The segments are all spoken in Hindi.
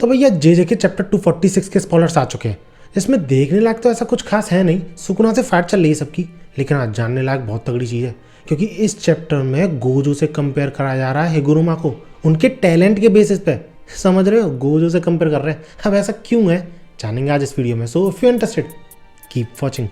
तो भैया जे के चैप्टर 246 के स्पॉयलर्स आ चुके हैं। इसमें देखने लायक तो ऐसा कुछ खास है नहीं, सुकुना से फाइट चल रही है सबकी, लेकिन आज जानने लायक बहुत तगड़ी चीज़ है क्योंकि इस चैप्टर में गोजो से कंपेयर कराया जा रहा है हिगुरुमा को उनके टैलेंट के बेसिस पे। समझ रहे हो, गोजो से कंपेयर कर रहे हैं। अब ऐसा क्यों है जानेंगे आज इस वीडियो में। So if you interested keep watching.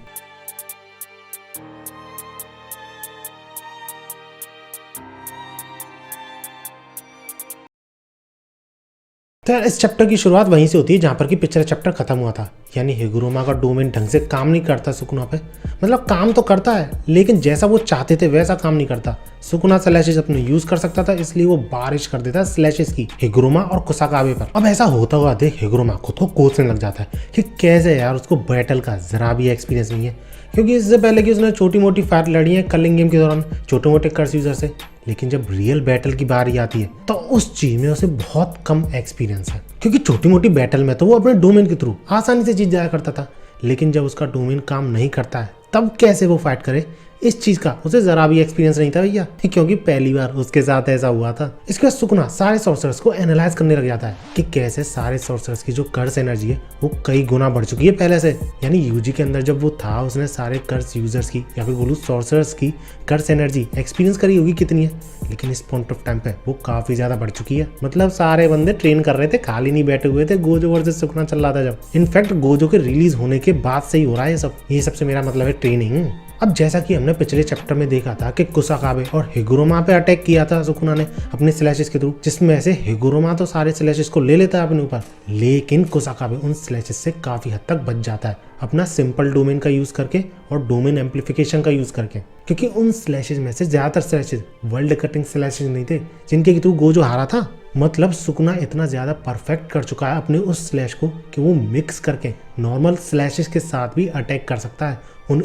तो यार इस चैप्टर की शुरुआत वहीं से होती है जहाँ पर कि पिछला चैप्टर खत्म हुआ था, यानी हिगुरुमा का डोमेन ढंग से काम नहीं करता सुकुना पे। मतलब काम तो करता है लेकिन जैसा वो चाहते थे वैसा काम नहीं करता। सुकुना स्लैशेस अपने यूज कर सकता था, इसलिए वो बारिश कर देता है स्लैशेस की हिगुरुमा और कुसाकाबे पर। अब ऐसा होता हुआ देख हिगुरुमा खुद को कोसने लग जाता है कि कैसे यार उसको बैटल का जरा भी एक्सपीरियंस नहीं है, क्योंकि इससे पहले कि उसने छोटी मोटी फाइट लड़ी है कलिंग गेम के दौरान छोटे मोटे कर्स यूजर से, लेकिन जब रियल बैटल की बारी आती है तो उस चीज में उसे बहुत कम एक्सपीरियंस है। क्योंकि छोटी मोटी बैटल में तो वो अपने डोमेन के थ्रू आसानी से जीत जाया करता था, लेकिन जब उसका डोमेन काम नहीं करता है तब कैसे वो फाइट करे, इस चीज का उसे जरा भी एक्सपीरियंस नहीं था भैया, क्योंकि पहली बार उसके साथ ऐसा हुआ था। इसके बाद सुकुना सारे सॉर्सरर्स को एनालाइज करने लग जाता है कि कैसे सारे सॉर्सरर्स की जो कर्स एनर्जी है वो कई गुना बढ़ चुकी है पहले से। यानी यूजी के अंदर जब वो था उसने सारे कर्स यूजर्स की या फिर बोलूं सॉर्सरर्स की कर्स एनर्जी एक्सपीरियंस करी होगी कितनी है, लेकिन इस पॉइंट ऑफ टाइम पे वो काफी ज्यादा बढ़ चुकी है। मतलब सारे बंदे ट्रेन कर रहे थे, खाली नहीं बैठे हुए थे। गोजो वर्सेस सुकुना चल रहा था जब, इनफैक्ट गोजो के रिलीज होने के बाद से ही हो रहा है ये सब से मेरा मतलब है ट्रेनिंग। अब जैसा कि हमने पिछले चैप्टर में देखा था कि कुसाकाबे और हिगुरुमा पे अटैक किया था सुकुना ने अपने स्लैशेस के थ्रू, जिसमें से हिगुरुमा तो सारे स्लैशेस को ले लेता है अपने ऊपर, लेकिन कुसाकाबे उन स्लैशेस से काफी हद तक बच जाता है अपना सिंपल डोमेन का यूज करके और डोमेन एम्पलीफिकेशन का यूज करके। क्योंकि उन स्लैशेस में से ज्यादातर स्लैशेस वर्ल्ड कटिंग स्लैशेस नहीं थे जिनके थ्रू गोजो हारा था। मतलब सुकुना इतना ज्यादा परफेक्ट कर चुका है अपने उस स्लैश को कि वो मिक्स करके नॉर्मल स्लैशेस के साथ भी अटैक कर सकता है उन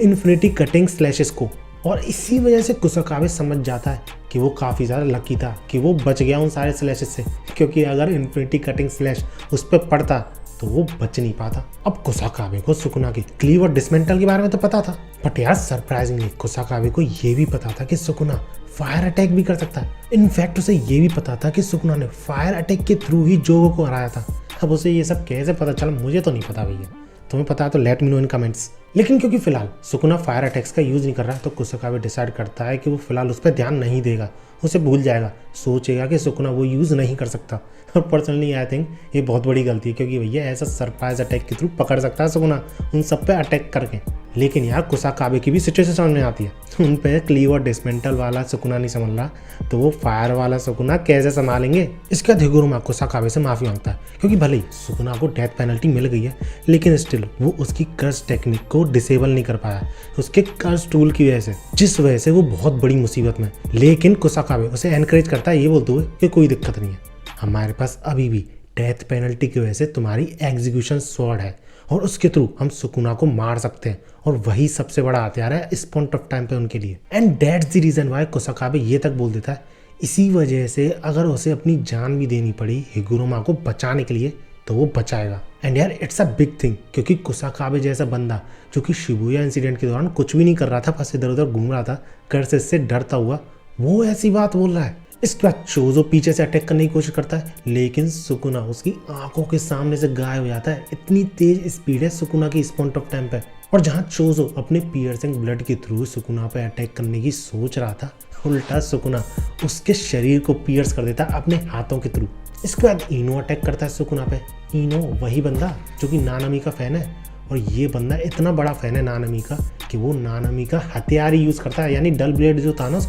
इन्फिनिटी कटिंग स्लैशेस को। और इसी वजह से कुसाकाबे समझ जाता है कि वो काफ़ी ज़्यादा लकी था कि वो बच गया उन सारे स्लैशेस से, क्योंकि अगर इन्फिनिटी कटिंग स्लैश उस पर पड़ता तो वो बच नहीं पाता। अब कुसाकाबे को सुकुना की क्लीव और डिसमेंटल के बारे में तो पता था, बट यार सरप्राइजिंगली कुसाकाबे को ये भी पता था कि सुकुना फायर अटैक भी कर सकता है। इनफैक्ट उसे ये भी पता था कि सुकुना ने फायर अटैक के थ्रू ही जोगो को हराया था। अब उसे ये सब कैसे पता चला मुझे तो नहीं पता भैया, तुम्हें पता है तो लेट मी नो इन कमेंट्स। लेकिन क्योंकि फिलहाल सुकुना फायर अटैक्स का यूज नहीं कर रहा है तो कुसाकाबे डिसाइड करता है कि वो फिलहाल उस पर ध्यान नहीं देगा, उसे भूल जाएगा, सोचेगा कि सुकुना वो यूज नहीं कर सकता। और पर्सनली आई थिंक ये बहुत बड़ी गलती है, क्योंकि भैया ऐसा सरप्राइज अटैक के थ्रू पकड़ सकता है सुकुना उन सब पे अटैक करके। लेकिन यार कुसाकाबे की भी सिचुएशन समझ में आती है, उन पे क्लीव और डिसमेंटल वाला सुकुना नहीं संभल रहा तो वो फायर वाला सुकुना कैसे संभालेंगे। इसके बाद हिगुरुमा कुसाकाबे से माफी मांगता है, क्योंकि भले ही सुकुना को डेथ पेनल्टी मिल गई है लेकिन स्टिल वो उसकी कर्स टेक्निक को डिसेबल नहीं कर पाया उसके कर्स टूल की वजह से, जिस वजह से वो बहुत बड़ी मुसीबत में। लेकिन कुसाकाबे उसे एनकरेज करता है ये बोलते हुए कि कोई दिक्कत नहीं है, हमारे पास अभी भी डेथ पेनल्टी की वजह से तुम्हारी एग्जीक्यूशन स्वॉर्ड है और उसके थ्रू हम सुकुना को मार सकते हैं, और वही सबसे बड़ा हथियार है इस पॉइंट ऑफ टाइम पे उनके लिए। And that's the reason why Kusakabe ये तक बोल देता है इसी वजह से अगर उसे अपनी जान भी देनी पड़ी हिगुरुमा को बचाने के लिए तो वो बचाएगा। एंड यार इट्स अ बिग थिंग, क्योंकि कुसाकाबे जैसा बंदा जो कि शिबुया इंसिडेंट के दौरान कुछ भी नहीं कर रहा था, बस इधर उधर घूम रहा था कर्स से डरता हुआ, वो ऐसी बात बोल रहा है। इसके बाद चोजो पीछे से अटैक करने की कोशिश करता है, लेकिन सुकुना उसकी आंखों के सामने से गायब हो जाता है। इतनी तेज स्पीड है सुकुना की इस पॉइंट ऑफ टाइम पे। और जहां चोजो अपने पियर्सिंग ब्लड के थ्रू सुकुना पे अटैक करने की सोच रहा था, उल्टा सुकुना उसके शरीर को पियर्स कर देता है अपने हाथों के थ्रू। इसके बाद इनो अटैक करता है सुकुना पे। इनो वही बंदा जो कि नानामी का फैन है, और ये बंदा इतना बड़ा फैन है नानामी का कि वो नानामी का हथियार ही यूज करता है, यानी डल ब्लेड जो था ना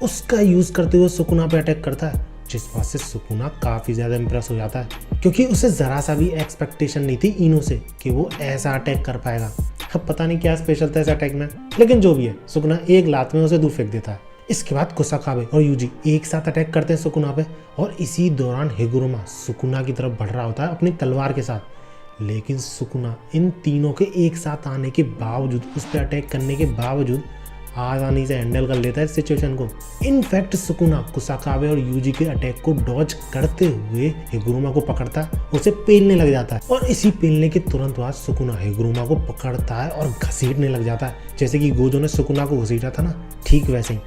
उसका यूज करते हुए सुकुना पे अटैक करता है, जिस बात से सुकुना काफी ज्यादा इंप्रेस हो जाता है, क्योंकि उसे जरा सा भी एक्सपेक्टेशन नहीं थी इनो से कि वो ऐसा अटैक कर पाएगा। अब पता नहीं क्या स्पेशल था इस अटैक में, लेकिन जो भी है सुकुना एक लात में उसे दूर फेंक देता है। इसके बाद कुसाकाबे और यूजी एक साथ अटैक करते हैं सुकुना पे, और इसी दौरान हिगुरुमा सुकुना की तरफ बढ़ रहा होता है अपनी तलवार के साथ, लेकिन सुकुना इन तीनों के एक साथ आने के बावजूद, उस पर अटैक करने के बावजूद आसानी से हैंडल कर लेता है सिचुएशन को। इनफैक्ट सुकुना कुसाकाबे और यूजी के अटैक को डॉज करते हुए हिगुरुमा को पकड़ता है, उसे पेलने लग जाता है, और इसी पेलने के तुरंत बाद सुकुना हिगुरुमा को पकड़ता है और घसीटने लग जाता है, जैसे कि गोजो ने सुकुना को घसीटा था ना, ठीक वैसे ही।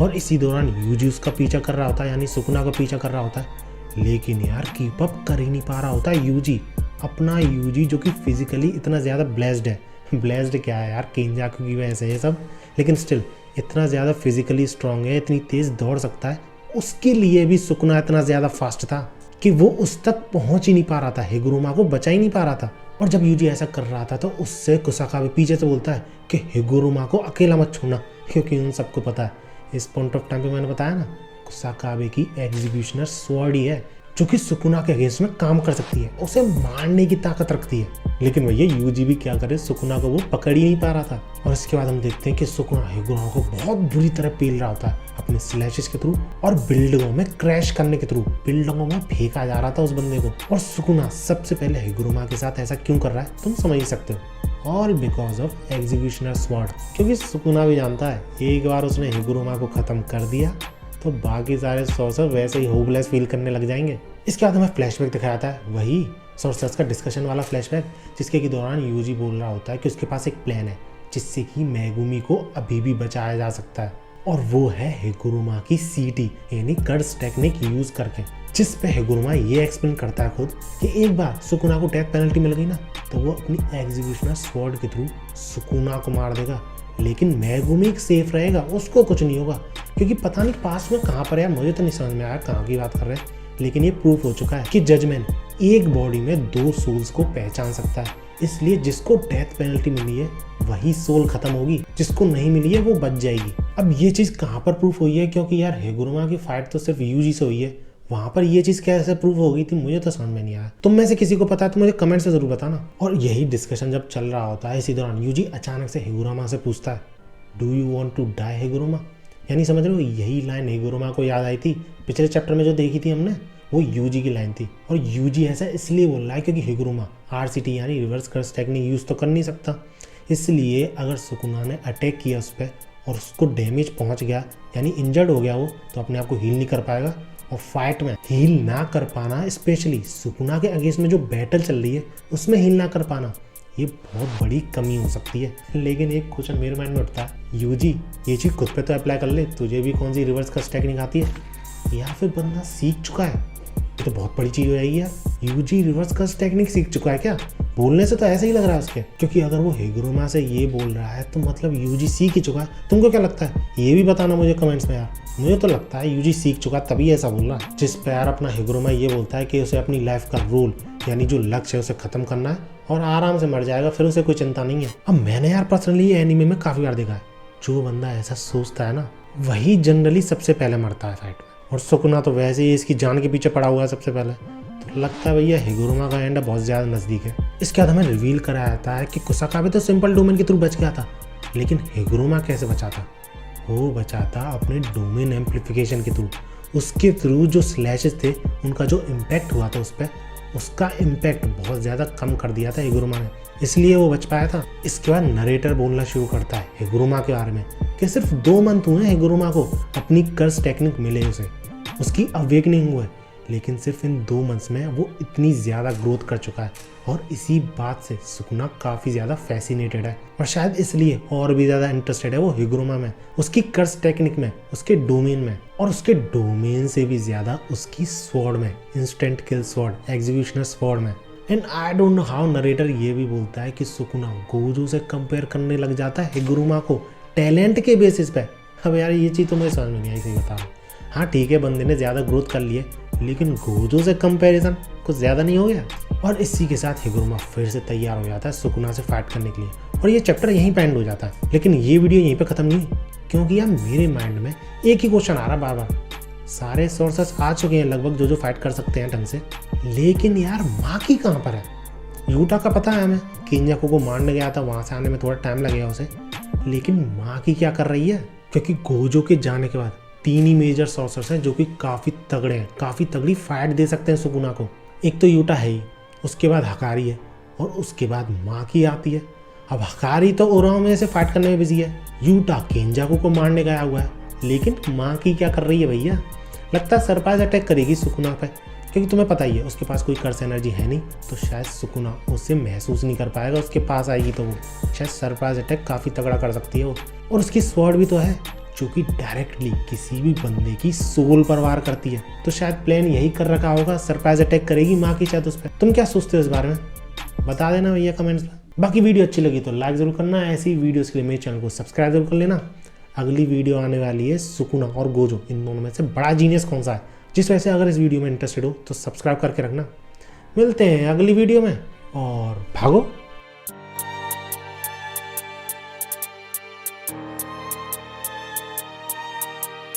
और इसी दौरान यूजी उसका पीछा कर रहा होता है, यानी सुकुना का पीछा कर रहा होता है। लेकिन यार कीप अप कर ही नहीं पा रहा होता है यूजी, अपना यूजी जो कि फिजिकली इतना ज़्यादा ब्लेस्ड है। ब्लेस्ड क्या है यार, केंजाकू की वजह से ये सब, लेकिन स्टिल इतना ज़्यादा फिजिकली स्ट्रांग है, इतनी तेज़ दौड़ सकता है। उसके लिए भी सुकुना इतना ज़्यादा फास्ट था कि वो उस तक पहुंच ही नहीं पा रहा था, हिगुरुमा को बचा ही नहीं पा रहा था। और जब यूजी ऐसा कर रहा था तो उससे कुसाकाबे पीछे से बोलता है कि हिगुरुमा को अकेला मत छोड़ना, क्योंकि उन सबको पता है इस पॉइंट ऑफ टाइम पे मैंने बताया ना, कुसाकाबे की एग्जीक्यूशनर स्वॉर्ड ही है जो कि सुकुना के अगेंस्ट में काम कर सकती है, उसे मारने की ताकत रखती है। लेकिन भैया यूजी भी क्या करे, सुकुना को वो पकड़ ही नहीं पा रहा था। और इसके बाद हम देखते हैं कि सुकुना हिगुरुमा को बहुत बुरी तरह पील रहा होता है अपने स्लैशेस के थ्रू और बिल्डिंगों में क्रैश करने के थ्रू, बिल्डिंगों में फेंका जा रहा था उस बंदे को। और सुकुना सबसे पहले हिगुरुमा के साथ ऐसा क्यों कर रहा है तुम समझ ही सकते हो, all because of executioner sword. क्योंकि सुकुना भी जानता है एक बार उसने हिगुरुमा को खत्म कर दिया तो बाकी सारे सोर्सर वैसे ही होपलेस फील करने लग जाएंगे। इसके बाद हमें फ्लैशबैक दिखाया था, वही सोर्सर्स का डिस्कशन वाला फ्लैशबैक, जिसके के दौरान यूजी बोल रहा होता है कि उसके पास एक प्लान है जिससे कि मेगुमी को अभी भी बचाया जा सकता है, और वो है हिगुरुमा की सीटी यानी कर्स टेक्निक यूज करके। जिस पे हिगुरुमा ये एक्सप्लेन करता है खुद कि एक बार सुकुना को डेथ पेनल्टी मिल गई ना तो वो अपनी एग्जीक्यूशनर स्वॉर्ड के थ्रू सुकुना को मार देगा, लेकिन मेगुमी सेफ रहेगा, उसको कुछ नहीं होगा। क्योंकि पता नहीं पास में कहाँ पर है, मुझे तो नहीं समझ में आया कहाँ की बात कर रहे हैं, लेकिन ये प्रूफ हो चुका है कि जजमेंट एक बॉडी में 2 सोल्स को पहचान सकता है। इसलिए जिसको डेथ पेनल्टी मिली है वही सोल खत्म होगी, जिसको नहीं मिली है वो बच जाएगी। अब ये चीज़ कहाँ पर प्रूफ हुई है, क्योंकि यार हिगुरुमा की फाइट तो सिर्फ यूजी से हुई है, वहाँ पर ये चीज़ कैसे प्रूफ हो गई थी मुझे तो समझ में नहीं आया। तुम में से किसी को पता है तो मुझे कमेंट से ज़रूर बताना। और यही डिस्कशन जब चल रहा होता है इसी दौरान यूजी अचानक से हिगुरुमा से पूछता है, do you want to die Higuruma? यानी समझ रहे हो, यही लाइन हिगुरुमा को याद आई थी पिछले चैप्टर में जो देखी थी हमने, वो यूजी की लाइन थी। और यूजी ऐसा इसलिए बोल रहा है क्योंकि हिगुरुमा आरसीटी यानी रिवर्स कर्स टेक्निक यूज़ तो कर नहीं सकता, इसलिए अगर सुकुना ने अटैक किया उस पर और उसको डैमेज पहुंच गया यानी इंजर्ड हो गया वो, तो अपने आप को हील नहीं कर पाएगा। और फाइट में हील ना कर पाना, स्पेशली सुकुना के अगेंस्ट में जो बैटल चल रही है उसमें हील ना कर पाना, ये बहुत बड़ी कमी हो सकती है। लेकिन एक क्वेश्चन मेरे माइंड में उठता है, यूजी ये चीज़ खुद पे तो अप्लाई कर ले, तुझे भी कौन सी रिवर्स कर्स टेक्निक आती है, या फिर बंदा सीख चुका है? ये तो बहुत बड़ी चीज़ हो जाएगी यार, यूजी रिवर्स कर्स टेक्निक सीख चुका है क्या? बोलने से तो ऐसे ही लग रहा है उसके, क्योंकि अगर वो हिगुरुमा से ये बोल रहा है तो मतलब यूजी सीख ही चुका है। तुमको क्या लगता है, ये भी बताना मुझे कमेंट्स में यार। मुझे तो लगता है यूजी सीख चुका तभी ऐसा बोल रहा है। जिस पे यार अपना हिगुरुमा ये बोलता है कि उसे अपनी लाइफ का रोल यानी जो लक्ष्य है उसे खत्म करना है और आराम से मर जाएगा, फिर उसे कोई चिंता नहीं है। अब मैंने यार पर्सनली ये एनीमे में काफ़ी बार देखा है, जो बंदा ऐसा सोचता है ना वही जनरली सबसे पहले मरता है फाइट में। और सुकुना तो वैसे ही इसकी जान के पीछे पड़ा हुआ है सबसे पहले, तो लगता है भैया हिगुरुमा का एंड बहुत ज़्यादा नज़दीक है। इसके बाद हमें रिवील कराया जाता है कि कुसाकाबे तो सिंपल डोमेन के थ्रू बच गया था, लेकिन हिगुरुमा कैसे बचा था? वो बचा था अपने डोमेन एम्पलीफिकेशन के थ्रू। उसके थ्रू जो स्लैशेस थे उनका जो इम्पैक्ट हुआ था उस पर, उसका इम्पैक्ट बहुत ज़्यादा कम कर दिया था हिगुरुमा ने, इसलिए वो बच पाया था। इसके बाद नरेटर बोलना शुरू करता है हिगुरुमा के बारे में कि सिर्फ 2 मंथ हुए हिगुरुमा को अपनी कर्स टेक्निक मिले, उसे उसकी अवेकनिंग हुआ है, लेकिन सिर्फ इन 2 मंथ्स में वो इतनी ज़्यादा ग्रोथ कर चुका है। और इसी बात से सुकुना काफ़ी ज़्यादा फैसिनेटेड है और शायद इसलिए और भी ज़्यादा इंटरेस्टेड है वो हिगुरुमा में, उसकी कर्स टेक्निक में, उसके डोमेन में, और उसके डोमेन से भी ज़्यादा उसकी स्वॉर्ड में, इंस्टेंट किल स्वॉर्ड, एग्जीक्यूशनर स्वॉर्ड में। And I don't know how narrator ये भी बोलता है कि सुकुना गोजो से कंपेयर करने लग जाता है हिगुरुमा को टैलेंट के बेसिस पे। अब यार ये चीज़ तो मुझे समझ में नहीं आई, सही बता रहा हूँ। हाँ ठीक है, बंदे ने ज़्यादा ग्रोथ कर ली है, लेकिन गोजो से कंपैरिजन कुछ ज़्यादा नहीं हो गया? और इसी के साथ हिगुरुमा फिर से तैयार हो जाता है सुकुना से फाइट करने के लिए, और ये चैप्टर यहीं पे एंड हो जाता है। लेकिन ये वीडियो यहीं पे ख़त्म नहीं, क्योंकि यार मेरे माइंड में एक ही क्वेश्चन आ रहा बार बार। सारे सोर्सेस आ चुके हैं लगभग जो फाइट कर सकते हैं ढंग से, लेकिन यार माकी कहाँ पर है? यूटा का पता है हमें, किंजाकू को मारने गया था, वहाँ से आने में थोड़ा टाइम लगेगा उसे, लेकिन माकी क्या कर रही है? क्योंकि गोजो के जाने के बाद 3 ही मेजर सॉर्सर्स हैं जो कि काफ़ी तगड़े हैं, काफ़ी तगड़ी फाइट दे सकते हैं सुकुना को। एक तो यूटा है ही, उसके बाद हकारी है, और उसके बाद माकी आती है। अब हकारी तो ओराओ में से फाइट करने में बिजी है, यूटा केंजाकू को मारने गया हुआ है, लेकिन माकी क्या कर रही है भैया? लगता है सरप्राइज अटैक करेगी सुकुना पे, क्योंकि तुम्हें पता ही है उसके पास कोई कर्स एनर्जी है नहीं, तो शायद सुकुना उससे महसूस नहीं कर पाएगा, उसके पास आएगी तो वो शायद सरप्राइज अटैक काफ़ी तगड़ा कर सकती है वो। और उसकी स्वॉर्ड भी तो है, जो कि डायरेक्टली किसी भी बंदे की सोल पर वार करती है। तो शायद प्लान यही कर रखा होगा, सरप्राइज अटैक करेगी माँ की छत उस पर। तुम क्या सोचते हो इस बारे में, बता देना भैया कमेंट्स में। बाकी वीडियो अच्छी लगी तो लाइक जरूर करना, ऐसी वीडियोस के लिए मेरे चैनल को सब्सक्राइब जरूर कर लेना। अगली वीडियो आने वाली है सुकुना और गोजो, इन दोनों में से बड़ा जीनियस कौन सा है, जिस वजह से अगर इस वीडियो में इंटरेस्टेड हो तो सब्सक्राइब करके रखना। मिलते हैं अगली वीडियो में और भागो।